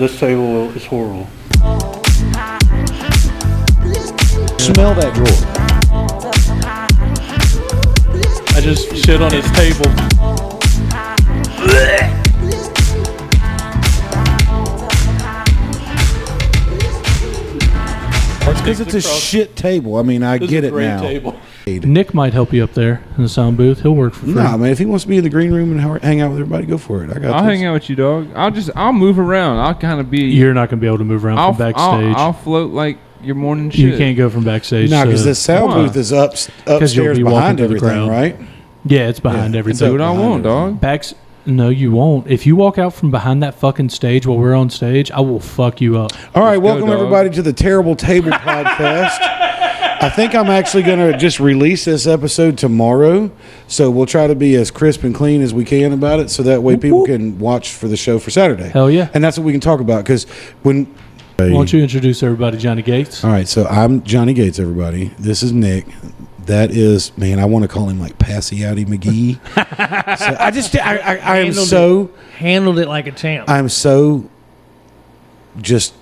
This table is horrible. Smell that drawer. I just shit on his table. Because it's a shit table. I mean, I get it now. Table. Nick might help you up there in the sound booth. He'll work for free. Nah, man. If he wants to be in the green room and hang out with everybody, go for it. I'll hang out with you, dog. I'll move around. I'll kind of be. You're not gonna be able to move around from backstage. I'll float like your morning shit. You can't go from backstage. No, because the sound booth is upstairs behind everything, right? Yeah, it's behind everything. Do what I want, dog. No, you won't. If you walk out from behind that fucking stage while we're on stage, I will fuck you up. All right, welcome everybody to the Terrible Table Podcast. I think I'm actually going to just release this episode tomorrow, so we'll try to be as crisp and clean as we can about it, so that way people can watch for the show for Saturday. Hell yeah. And that's what we can talk about, because when... Why don't you introduce everybody, Johnny Gates? All right, so I'm Johnny Gates, everybody. This is Nick. That is, man, I want to call him like Passiati McGee. So I am so... Handled it like a champ. I'm so just...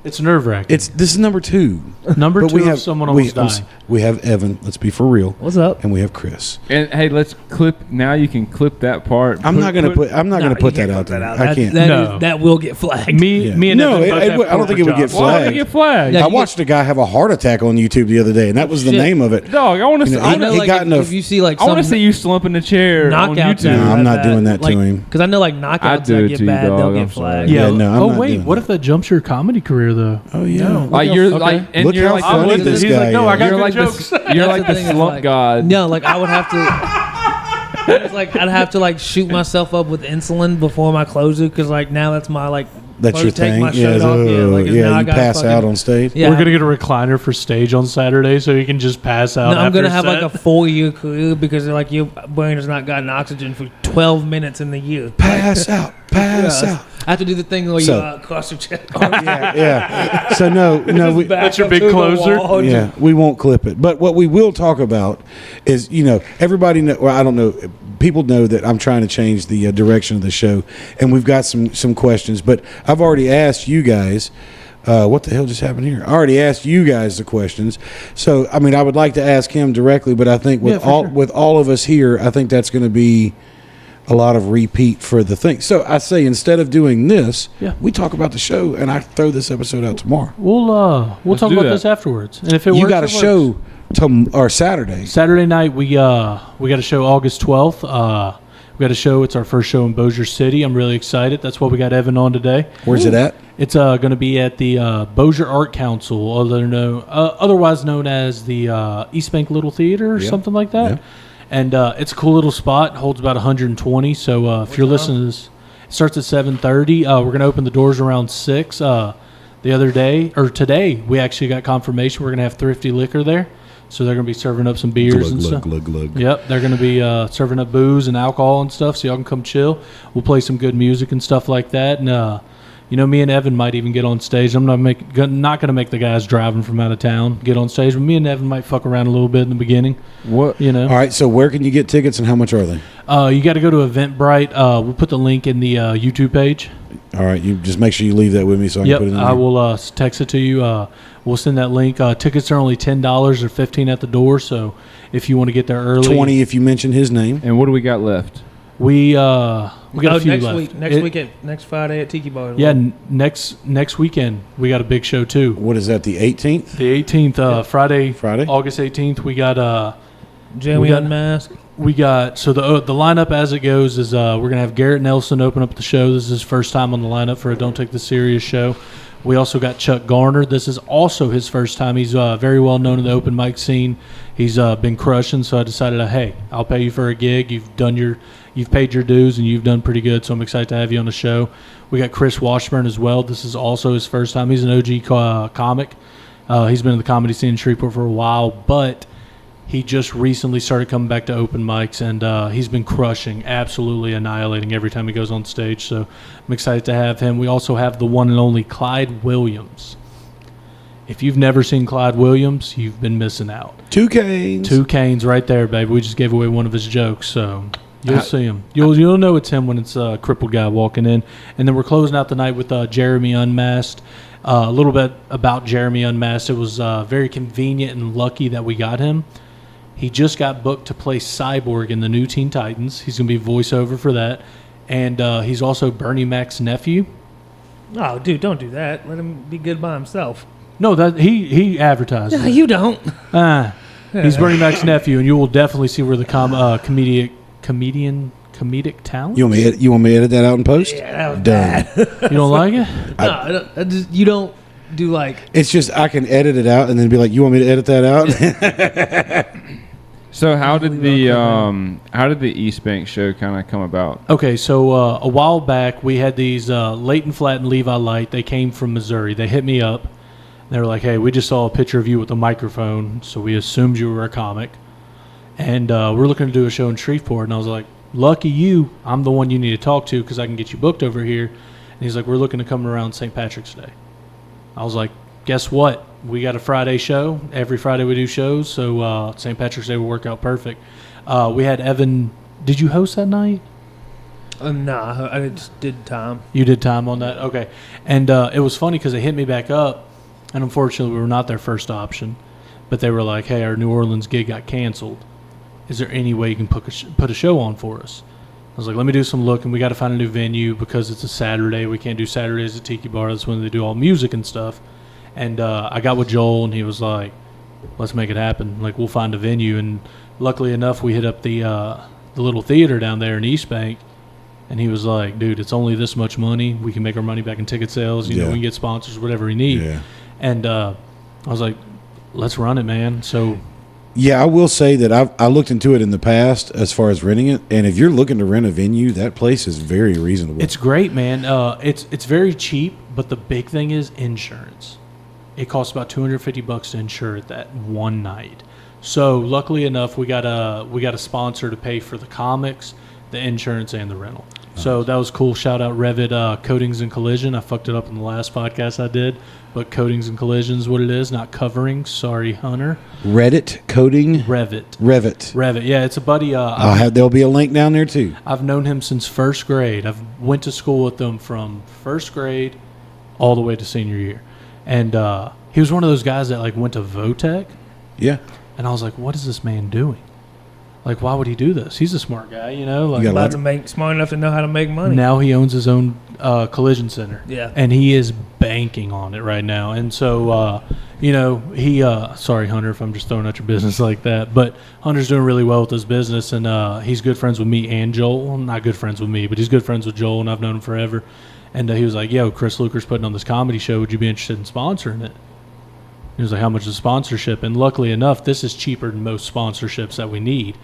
It's nerve-wracking. This is number 2. Number 2 if someone almost died. We have Evan. Let's be for real. What's up? And we have Chris. And hey, let's clip. Now you can clip that part. I'm not gonna put that out there. I can't. That will get flagged. Me and no, Evan both I don't think it would get flagged. Why would it get flagged? I watched a guy have a heart attack on YouTube the other day, and that was the name of it. Dog, I want to see. I know, like, if you see like, I want to see you slump in the chair on YouTube. No, I'm not doing that to him. Because I know like knockouts that get bad, they'll get flagged. Yeah, no. Oh wait, what if that jumps your comedy career though? Oh yeah. Like you're like, and look you're how like, funny this guy is. No, I got you're good like jokes. You're like the slump god. No, like I would have to. It's like I'd have to like shoot myself up with insulin before my closer because like now that's my like. That's your thing. My shirt off. You pass out on stage. Yeah. We're gonna get a recliner for stage on Saturday, so you can just pass out. No, I'm gonna have like a 4-year career because like your brain has not gotten oxygen for 12 minutes in the year. Pass out. I have to do the thing where you cross your chest. Yeah. So no, that's your big closer. Yeah, we won't clip it. But what we will talk about is, everybody know. Well, I don't know. People know that I'm trying to change the direction of the show, and we've got some questions. But I've already asked you guys. What the hell just happened here? I already asked you guys the questions. So I mean, I would like to ask him directly, but I think with all of us here, I think that's going to be a lot of repeat for the thing. So I say instead of doing this, we talk about the show, and I throw this episode out tomorrow. We'll talk about this afterwards. And if it works, you got a show or Saturday. Saturday night we got a show August 12th. We got a show. It's our first show in Bossier City. I'm really excited. That's what we got Evan on today. Where's it at? It's going to be at the Bossier Art Council, otherwise known as the East Bank Little Theater or something like that. Yeah. And it's a cool little spot. Holds about 120. So if you're listening to this, it starts at 7:30. We're going to open the doors around 6. Today, we actually got confirmation we're going to have Thrifty Liquor there. So they're going to be serving up some beers and stuff. Yep, they're going to be serving up booze and alcohol and stuff, so y'all can come chill. We'll play some good music and stuff like that. And me and Evan might even get on stage. I'm not going to make the guys driving from out of town get on stage, but me and Evan might fuck around a little bit in the beginning. What? All right, so where can you get tickets and how much are they? You got to go to Eventbrite. We'll put the link in the YouTube page. All right, you just make sure you leave that with me so I can put it in there. I will text it to you. We'll send that link. Tickets are only $10 or $15 at the door, so if you want to get there early. $20 if you mention his name. And what do we got left? We got a few left. Next Friday at Tiki Bar. Yeah, next weekend we got a big show too. What is that? The 18th? The 18th, Friday, August 18th. We got Jamie Unmasked. We got the lineup as it goes is we're gonna have Garrett Nelson open up the show. This is his first time on the lineup for a Don't Take This Serious show. We also got Chuck Garner. This is also his first time. He's very well known in the open mic scene. He's been crushing, so I decided, hey, I'll pay you for a gig. You've paid your dues, and you've done pretty good, so I'm excited to have you on the show. We got Chris Washburn as well. This is also his first time. He's an OG comic. He's been in the comedy scene in Shreveport for a while, but he just recently started coming back to open mics, and he's been crushing, absolutely annihilating every time he goes on stage. So I'm excited to have him. We also have the one and only Clyde Williams. If you've never seen Clyde Williams, you've been missing out. 2 Canes. 2 Canes right there, baby. We just gave away one of his jokes. So You'll see him. You'll know it's him when it's a crippled guy walking in. And then we're closing out the night with Jeremy Unmasked. A little bit about Jeremy Unmasked. It was very convenient and lucky that we got him. He just got booked to play Cyborg in the new Teen Titans. He's going to be voiceover for that. And he's also Bernie Mac's nephew. Oh, dude, don't do that. Let him be good by himself. No, that he advertised. No, it. you don't. He's Bernie Mac's nephew, and you will definitely see where the comedic talent. You want me to edit that out in post? Yeah, that was Done. bad. You don't like it? No, you don't do like. It's just I can edit it out and then be like, "You want me to edit that out?" So how did the East Bank show kind of come about? Okay, so a while back we had these Leighton Flat and Levi Light. They came from Missouri. They hit me up. They were like, "Hey, we just saw a picture of you with a microphone, so we assumed you were a comic, and we're looking to do a show in Shreveport." And I was like, "Lucky you, I'm the one you need to talk to because I can get you booked over here." And he's like, "We're looking to come around St. Patrick's Day." I was like, "Guess what? We got a Friday show. Every Friday we do shows, so St. Patrick's Day will work out perfect." We had Evan. Did you host that night? Nah, I just did time. You did time on that? Okay. And it was funny because they hit me back up, and unfortunately we were not their first option. But they were like, "Hey, our New Orleans gig got canceled. Is there any way you can put a show on for us?" I was like, "Let me do some looking. We got to find a new venue because it's a Saturday. We can't do Saturdays at Tiki Bar. That's when they do all music and stuff." And I got with Joel, and he was like, "Let's make it happen. Like, we'll find a venue." And luckily enough, we hit up the little theater down there in East Bank, and he was like, "Dude, it's only this much money. We can make our money back in ticket sales. You know, we can get sponsors, whatever we need." Yeah. And I was like, "Let's run it, man." So. Yeah, I will say that I looked into it in the past as far as renting it, and if you're looking to rent a venue, that place is very reasonable. It's great, man. It's very cheap, but the big thing is insurance. It costs about $250 to insure it that one night. So luckily enough, we got a sponsor to pay for the comics, the insurance, and the rental. Nice. So that was cool. Shout out Revit Coatings and Collision. I fucked it up in the last podcast I did, but Coatings and Collision is what it is, not covering. Sorry, Hunter. Reddit coding. Revit. Yeah, it's a buddy. There'll be a link down there too. I've known him since first grade. I've went to school with him from first grade all the way to senior year. And he was one of those guys that like went to Votech. Yeah. And I was like, what is this man doing? Like, why would he do this? He's a smart guy, you know. Like, Smart enough to know how to make money. Now he owns his own collision center. Yeah. And he is banking on it right now. And so, you know, he sorry, Hunter, if I'm just throwing out your business like that. But Hunter's doing really well with his business. And he's good friends with me and Joel. Well, not good friends with me, but he's good friends with Joel, and I've known him forever. And he was like, "Yo, Chris Luker's putting on this comedy show. Would you be interested in sponsoring it?" He was like, "How much is sponsorship?" And luckily enough, this is cheaper than most sponsorships that we need.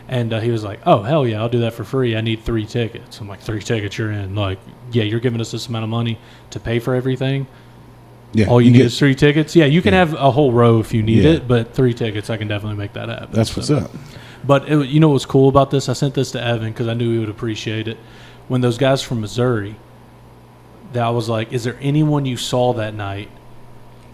And he was like, "Oh, hell yeah, I'll do that for free. I need 3 tickets." I'm like, 3 tickets, you're in. Like, yeah, you're giving us this amount of money to pay for everything. Yeah. All you need is 3 tickets. Yeah, you can have a whole row if you need it, but 3 tickets, I can definitely make that happen. That's what's up. But you know what's cool about this? I sent this to Evan because I knew he would appreciate it. When those guys from Missouri, that I was like, "Is there anyone you saw that night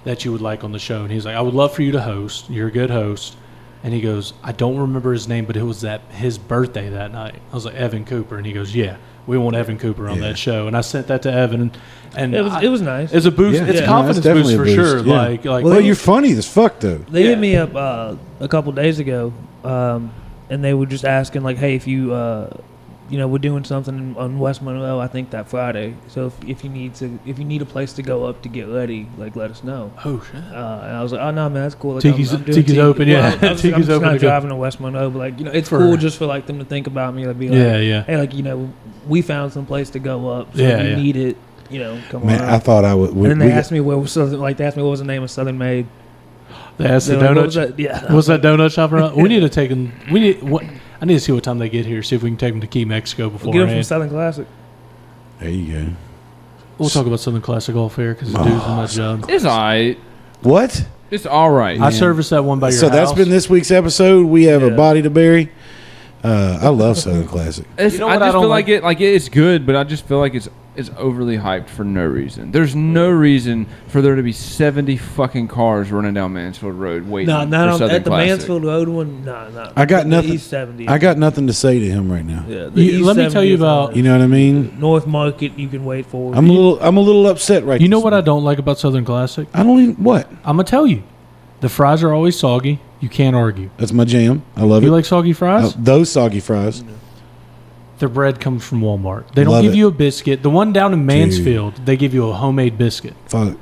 that you would like on the show?" And he's like, "I would love for you to host. You're a good host." And he goes, "I don't remember his name, but it was his birthday that night." I was like, "Evan Cooper." And he goes, "Yeah, we want Evan Cooper on that show." And I sent that to Evan, and it was nice. It's a boost. Yeah. It's a confidence boost for sure. Yeah. Like, well, you're funny as fuck though. They hit me up a couple days ago, and they were just asking like, "Hey, if you we're doing something on West Monroe, I think that Friday. So if you need a place to go up to get ready, like let us know." Oh shit! And I was like, "Oh no, man, that's cool." Like, Tiki's I'm doing Tiki's open, yeah. Well, I'm Tiki's just open. not driving to West Monroe, but like it's For- cool just for like them to think about me, like be like, Yeah. "Hey, like we found some place to go up, so Yeah, if you yeah. need it, come Man, on." I thought I would. and then they asked me where was Southern, like they asked me what was the name of Southern Made. They asked the They're like, donut. what was that? Yeah, What's that donut shop around? We need to take them. I need to see what time they get here. See if we can take them to Key Mexico We'll get them from beforehand. Southern Classic. There you go. We'll talk about Southern Classic off air because the dude's on my job. It's all right. What? It's all right. I service that one by your So house. that's been this week's episode. We have a Yeah. body to bury. I love Southern Classic. It's, You know I what I just don't feel like? like it's good, but I just feel like it's is overly hyped for no reason. There's no reason for there to be 70 fucking cars running down Mansfield Road waiting No, for not Southern at the Classic. Mansfield Road one. No. I got The nothing. East 70. I got nothing to say to him right now. Yeah, the East let me tell 70 you is, about- You know what I mean? North Market. You can wait for. I'm a little upset right. You know this what I minute. don't like about Southern Classic? I don't even what. I'm gonna tell you, the fries are always soggy. You can't argue. That's my jam. I love You it. like soggy fries? Those soggy fries. Their bread comes from Walmart. They don't Love give it. you a biscuit. The one down in Mansfield, they give you a homemade biscuit. Fuck.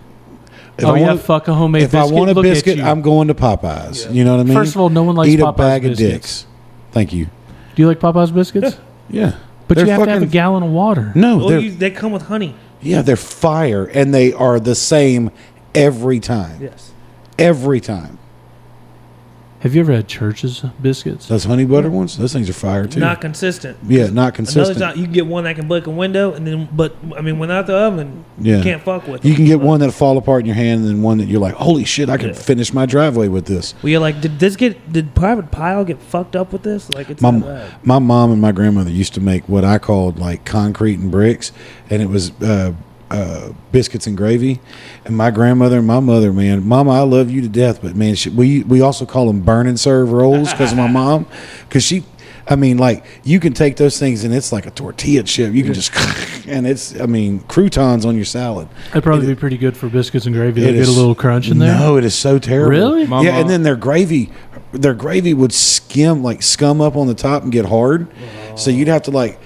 If Oh, I yeah, want, fuck a homemade if biscuit. I want a Look at biscuit, you. I'm going to Popeyes. You know what I mean? First of all, no one likes Eat a Popeyes bag biscuits. of dicks. Thank you. Do you like Popeyes biscuits? Yeah, But They're you have to have a fucking- gallon of water. No, Well, they're they come with honey. yeah, they're fire, and they are the same every time. Yes. Every time. Have you ever had Church's biscuits? Those honey butter ones, those things are fire too. Not consistent. Yeah, not consistent. Another time you can get one that can break a window, and then but I mean without the oven, Yeah. you can't fuck with. You it. can get one that'll fall apart in your hand, and then one that you're like, holy shit, I can Yeah. finish my driveway with this. Well, you're like, did Private Pile get fucked up with this? Like it's My, not bad. my mom and my grandmother used to make what I called like concrete and bricks, and it was biscuits and gravy. And my grandmother and my mother, man, Mama, I love you to death, but man, we also call them burn and serve rolls because of my mom, because I mean, like you can take those things and it's like a tortilla chip. You can just and it's, I mean, croutons on your salad. That'd probably be pretty good for biscuits and gravy. It They get a is- little crunch in there. No, it is so terrible. Really? My yeah, mom- and then their gravy would scum up on the top and get hard. So you'd have to like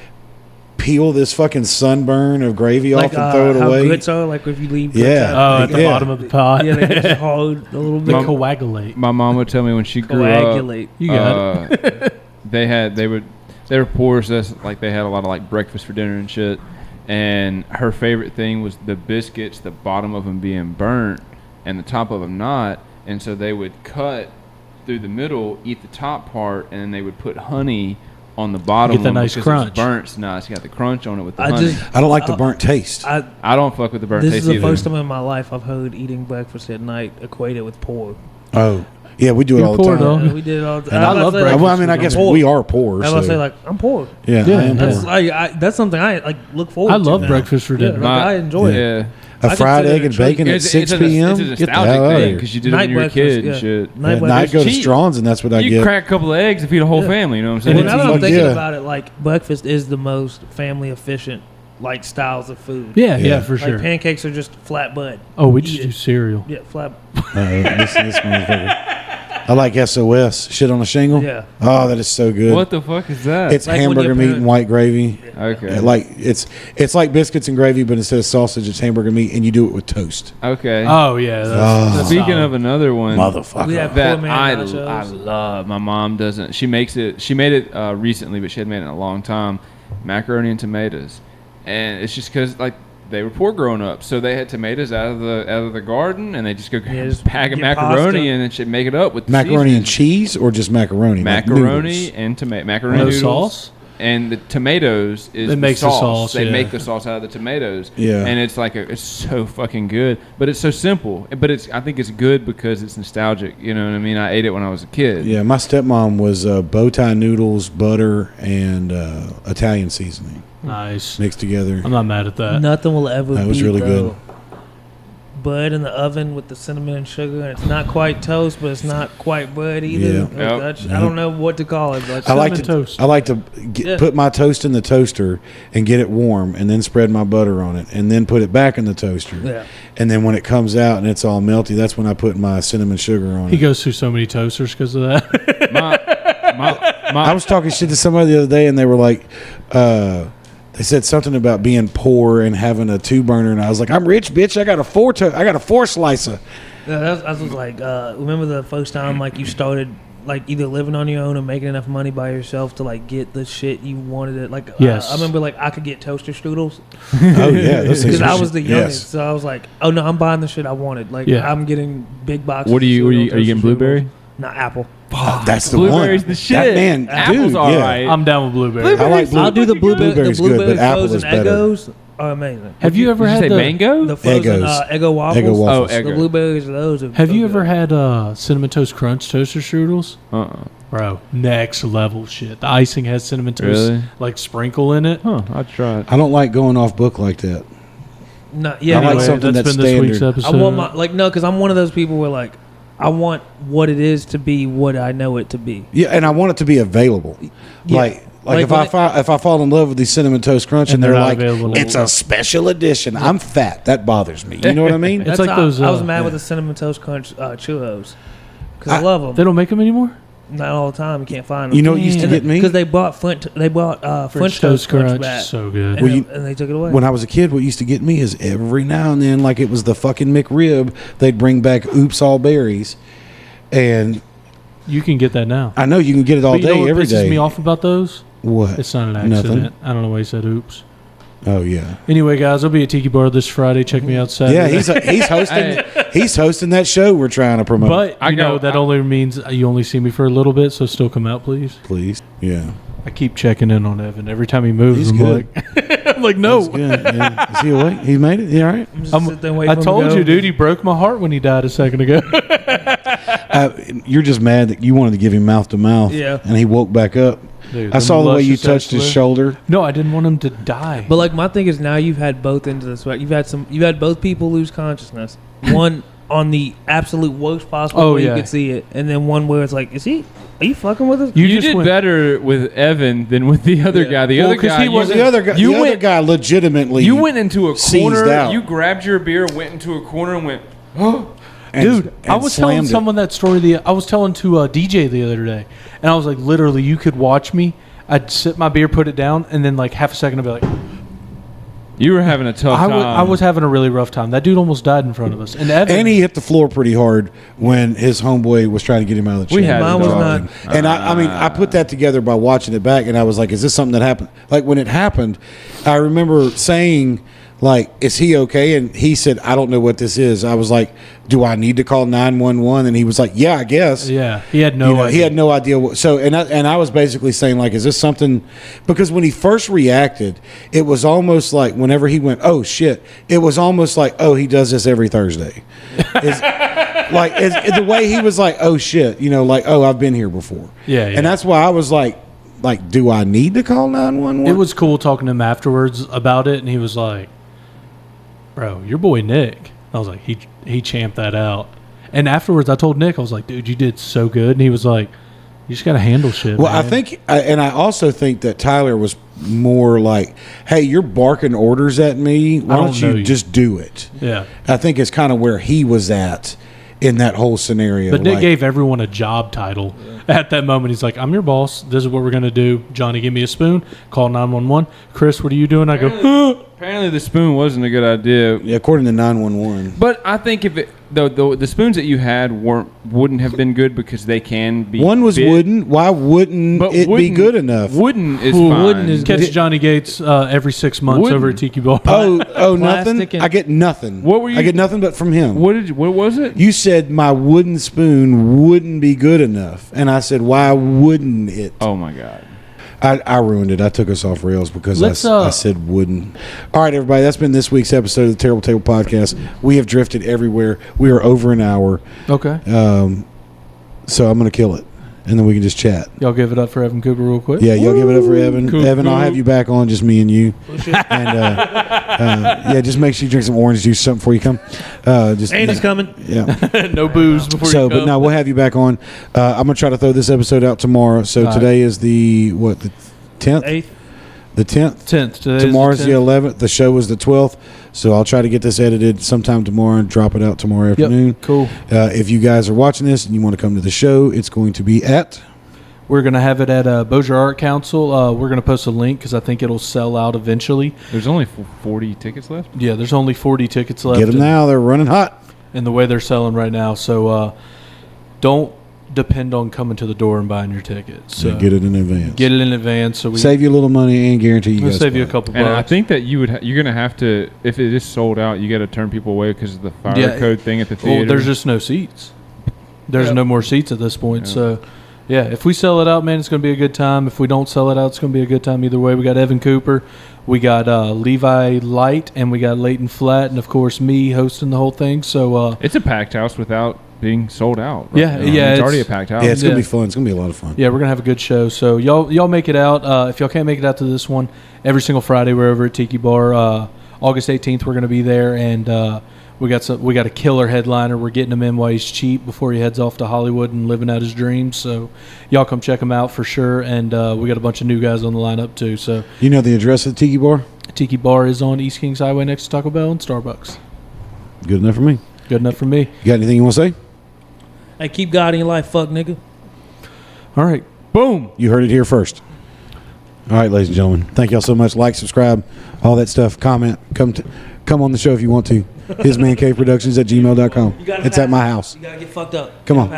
peel this fucking sunburn of gravy off and throw it how away. grits are, like if you leave. Yeah. Oh, at the Yeah. bottom of the pot. Yeah, they get hard a little They bit. coagulate. My mom would tell me when she grew Coagulate. up, You got it. they were poor, so that's like they had a lot of like breakfast for dinner and shit. And her favorite thing was the biscuits, the bottom of them being burnt and the top of them not. And so they would cut through the middle, eat the top part, and then they would put honey on the bottom. Get that one nice because crunch. It's burnt. It's nice. You got the crunch on it with the I honey. just I don't like the burnt taste. I don't fuck with the burnt this taste is the either. first time in my life I've heard eating breakfast at night equated with pork. Oh, yeah, we do it You're all the poor, time. dog. We did it all the And I love breakfast. Well, I mean, I guess poor. we are poor. I was So. say like I'm poor. Yeah, Yeah, I am that's poor. That's something I like look forward. I to love now. breakfast for Yeah, dinner. like, I enjoy it. Yeah. A I fried consider egg it and a treat. bacon at 6 It's p.m. a Get the nostalgic hell out of thing here. because you did it Night when you were a breakfast, kid yeah. and shit. Night And I'd breakfast. go to cheap. Strawn's, and that's what I You get. crack a couple of eggs and feed a whole Yeah. family. You know what I'm Well, saying? now that I'm Fuck thinking yeah. about it, like breakfast is the most family efficient like styles of food. Yeah, Yeah. for Like sure. pancakes are just flat bud. Oh, we Eat just it. do cereal. Yeah, flat. This motherfucker. I like SOS. Shit on a shingle. Yeah. Oh, that is so good. What the fuck is that? It's Like when hamburger your meat parent- and white gravy. okay. Like it's like biscuits and gravy, but instead of sausage, it's hamburger meat, and you do it with toast. Okay. Oh yeah. That's Speaking solid. of another one, Motherfucker. We have that poor man I nachos. love. My mom doesn't. She makes it. She made it recently, but she hadn't made it in a long time. Macaroni and tomatoes, and it's just because like they were poor growing up, so they had tomatoes out of the garden, and they just go Yeah, just pack of get macaroni pasta. and then she'd make it up with Macaroni and seasoning. cheese, or just macaroni? Like macaroni noodles? and tomato macaroni No noodles. sauce? And the tomatoes is It makes the sauce, They yeah. make the sauce out of the tomatoes. Yeah. And it's like it's so fucking good, but it's so simple. But I think it's good because it's nostalgic. You know what I mean? I ate it when I was a kid. Yeah, my stepmom was bow tie noodles, butter, and Italian seasoning Nice. mixed together. I'm not mad at that. Nothing will ever That was beat really the good. bread in the oven with the cinnamon and sugar, and it's not quite toast, but it's not quite bread either. Yeah. Like, Yep. I don't know what to call it. But I like to Cinnamon toast. I like to Yeah. put my toast in the toaster and get it warm, and then spread my butter on it, and then put it back in the toaster. Yeah. And then when it comes out and it's all melty, that's when I put my cinnamon sugar on He it. goes through so many toasters because of that. I was talking shit to somebody the other day, and they were like, they said something about being poor and having a 2-burner, and I was like, I'm rich, bitch. I got a 4 slicer. Yeah, that was like, remember the first time like you started like either living on your own or making enough money by yourself to like get the shit you wanted it. Like, Yes. I remember like I could get toaster strudels Oh yeah, those things because are I shit. was the youngest, so I was like, oh no, I'm buying the shit I wanted. Like, Yeah. I'm getting big boxes. What are of you? cereal, Are you getting toaster blueberry? strudels. Not apple. That's the one. Blueberry's the shit. That man, Apple's dude, all yeah. right. I'm down with blueberry. I like blue, I'll do the blueberry. blueberry's The blueberry good, but apple frozen is better. Eggos are amazing. Have you ever Did you had say the mango? The frozen Eggos. Eggo waffles. Eggo waffles. Oh, Eggo. The blueberries, those are Have so you good. ever had cinnamon toast crunch toaster strudels? Bro, next level shit. The icing has cinnamon toast Really? like sprinkle in it. Huh? I'll try it. I don't like going off book like that. No, yeah, I like no, something that's that's been this week's standard. episode. I want my no, because I'm one of those people where like I want what it is to be what I know it to be. Yeah, and I want it to be available. Yeah. Like Like if when if I fall in love with these cinnamon toast crunch and they're they're not like, available it's a special edition. I'm fat. That bothers me. You know what I mean? It's like how those, I was uh, mad with yeah. the cinnamon toast crunch churros because I love them. They don't make them anymore? Not all the time. You can't find them. You know what used to get me? Because they bought French toast crunch back. So good. And, Well, and they took it away. When I was a kid, what used to get me is every now and then, like it was the fucking McRib, they'd bring back Oops All Berries, and You can get that now. I know you can get it all But you know day, what every pisses day. me off about those? What? It's not an accident. Nothing. I don't know why he said oops. Oh yeah. Anyway, guys, I'll be at Tiki Bar this Friday. Check me out Saturday. Yeah, he's hosting. He's hosting that show we're trying to promote. But I you know go- that only means you only see me for a little bit, so still come out, please. Please, yeah. I keep checking in on Evan every time he moves. He's I'm good. like, I'm like, no. That's good. Yeah. Is he awake? He made it. He all right? I'm just sit there and wait I for him to told go. you, dude. He broke my heart when he died a second ago. You're just mad that you wanted to give him mouth to mouth. Yeah. And he woke back up. Dude, I saw the way you luscious touched his ass shoulder. No, I didn't want him to die. But like my thing is now you've had both ends of this. Right? You've had both people lose consciousness. One on the absolute worst possible Oh, way yeah. you could see it, and then one where it's like, are you fucking with us? You You just did went- better with Evan than with the other Yeah. guy. The Well, other 'cause guy, he wasn't- The other guy, you the other went- guy legitimately. you went into a seized corner. out. You grabbed your beer, went into a corner, and went. and- Dude, I and was telling slammed it. someone that story. I was telling to DJ the other day, and I was like, literally, you could watch me. I'd sip my beer, put it down, and then like half a second, I'd be like, You were having a tough time. I was having a really rough time. That dude almost died in front of us. And Evan, And he hit the floor pretty hard when his homeboy was trying to get him out of the chair. We had Mine it, was dog. not- And I mean, I put that together by watching it back, and I was like, "Is this something that happened?" Like when it happened, I remember saying, "Like, is he okay?" And he said, "I don't know what this is." I was like, "Do I need to call 911?" And he was like, "Yeah, I guess." yeah, he had no You know, idea. he had no idea what. So, and I was basically saying, like, is this something? Because when he first reacted, it was almost like whenever he went, "Oh shit!" It was almost like, "Oh, he does this every Thursday." It's the way he was like, "Oh shit," you know, like, "Oh, I've been here before." Yeah, And that's why I was like, do I need to call 911? It was cool talking to him afterwards about it, and he was like, "Bro, your boy Nick." I was like, he champed that out. And afterwards, I told Nick, I was like, "Dude, you did so good." And he was like, "You just got to handle shit." Well, man. I think, and I also think that Tyler was more like, "Hey, you're barking orders at me. Why I don't don't know you you." just do it?" yeah. I think it's kind of where he was at in that whole scenario. But Nick like- gave everyone a job title at that moment. He's like, "I'm your boss. This is what we're gonna do. Johnny, give me a spoon. Call 911. Chris, what are you doing?" I go, Apparently, the spoon wasn't a good idea. Yeah, according to 911. But I think if it the spoons that you had wouldn't have been good because they can be. One was big, wooden. Why wouldn't but it be wooden- good enough? Wooden is Ooh, fine. wooden is "Catch Johnny Gates every 6 months Wooden. over at Tiki Bar." Oh, nothing. Plastic and- I get nothing. What were you- I get nothing but from him. What was it? You said my wooden spoon wouldn't be good enough, and I said, "Why wouldn't it?" Oh my god. I ruined it. I took us off rails because Let's, I said wooden. All right, everybody. That's been this week's episode of the Terrible Table Podcast. We have drifted everywhere. We are over an hour. Okay. So I'm going to kill it, and then we can just chat. Y'all give it up for Evan Cooper real quick. Yeah, y'all give it up for Evan. Cool, Evan, I'll cool. have you back on, just me and you. And yeah, just make sure you drink some orange juice or something before you come. Just Andy's coming. yeah. No booze before So, you come. but no, we'll have you back on. I'm gonna try to throw this episode out tomorrow. So All right. today is the 10th. 8th. The 10th. 10th. Tomorrow's the 11th. The show was the 12th. So I'll try to get this edited sometime tomorrow and drop it out tomorrow afternoon. Yep. Cool. If you guys are watching this and you want to come to the show, it's going to be at. We're going to have it at Bossier Art Council. We're going to post a link because I think it'll sell out eventually. There's only 40 tickets left. Yeah, there's only 40 tickets left. Get them now. They're running hot. And the way they're selling right now. So don't depend on coming to the door and buying your tickets. So So get it in advance. Get it in advance. So we Save you a little money and guarantee you we'll guys save you a spot. couple And I bucks. think that you're gonna have to, if it is sold out, you got to turn people away because of the fire Yeah. code thing at the theater. Well, there's just no seats. There's Yep. no more seats at this point. Yeah. So, yeah, if we sell it out, man, it's going to be a good time. If we don't sell it out, it's going to be a good time either way. We got Evan Cooper, we got Levi Light, and we got Leighton Flat, and of course me hosting the whole thing. So, it's a packed house without being sold out. Yeah, yeah, It's already a it's- packed house. Yeah, it's gonna Yeah. be fun. It's gonna be a lot of fun. Yeah, we're gonna have a good show. So y'all make it out. If y'all can't make it out to this one, every single Friday we're over at Tiki Bar. August 18th we're gonna be there, and we got a killer headliner. We're getting him in while he's cheap before he heads off to Hollywood and living out his dreams. So y'all come check him out for sure. And we got a bunch of new guys on the lineup too. So You know the address of the Tiki Bar? Tiki Bar is on East Kings Highway next to Taco Bell and Starbucks. Good enough for me. Good enough for me. You got anything you want to say? Hey, keep God in your life, fuck nigga. All right, boom. You heard it here first. All right, ladies and gentlemen. Thank y'all so much. Like, subscribe, all that stuff. Comment. Come on the show if you want to. Hismancave Productions at gmail.com. It's at my house. You gotta get fucked up. Come on.